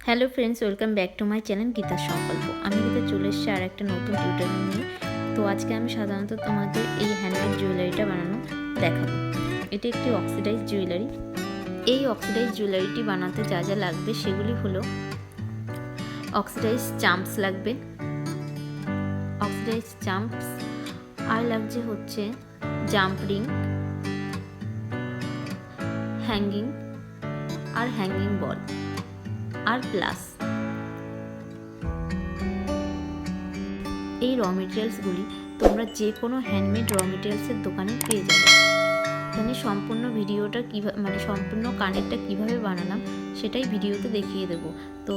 Hello friends, welcome back to my channel গীতার সংকল্প। আমি গীতা চলে এসেছি আর একটা নতুন টিউটোরিয়াল নিয়ে। তো আজকে আমি সাধারণত তোমাদের এই হ্যান্ডমেড জুয়েলারিটা বানানো দেখাবো। এটি একটি অক্সিডাইজ জুয়েলারি। এই অক্সিডাইজ জুয়েলারিটি বানাতে যা যা লাগবে সেগুলি হলো অক্সিডাইজ চাম্পস লাগবে, অক্সিডাইজ চাম্পস, আর লাগছে হচ্ছে জাম্প রিং, হ্যাঙ্গিং আর হ্যাঙ্গিং বল আর প্লাস। এই র মেটেরিয়ালসগুলি তোমরা যে কোনো হ্যান্ডমেড র মেটেরিয়ালসের দোকানে পেয়ে যাবে। এখানে সম্পূর্ণ ভিডিওটা কীভাবে সম্পূর্ণ কানেরটা কীভাবে বানালাম সেটাই ভিডিওতে দেখিয়ে দেব। তো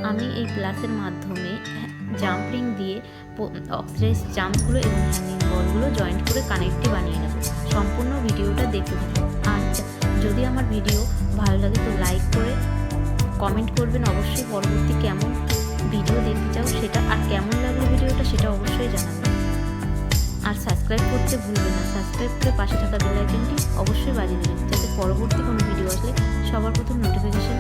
আমি এই প্লাসের মাধ্যমে জাম্প রিং দিয়ে অক্সিডাইজ জাম্পগুলো এবং হ্যাঙ্গিং বলগুলো জয়েন্ট করে কানেরটি বানিয়ে নেব। সম্পূর্ণ ভিডিওটা দেখতে থাকুন। আর যদি আমার ভিডিও ভালো লাগে তো লাইক করে কমেন্ট করবেন অবশ্যই, পরবর্তী কেমন ভিডিও দেখতে চাও সেটা, আর কেমন লাগলো ভিডিওটা সেটা অবশ্যই জানাবেন। আর সাবস্ক্রাইব করতে ভুলবেন না। সাবস্ক্রাইব করে পাশে থাকা বেল আইকনটি অবশ্যই বাজিয়ে দেবেন, যাতে পরবর্তী কোনো ভিডিও আসলে সবার প্রথম নোটিফিকেশন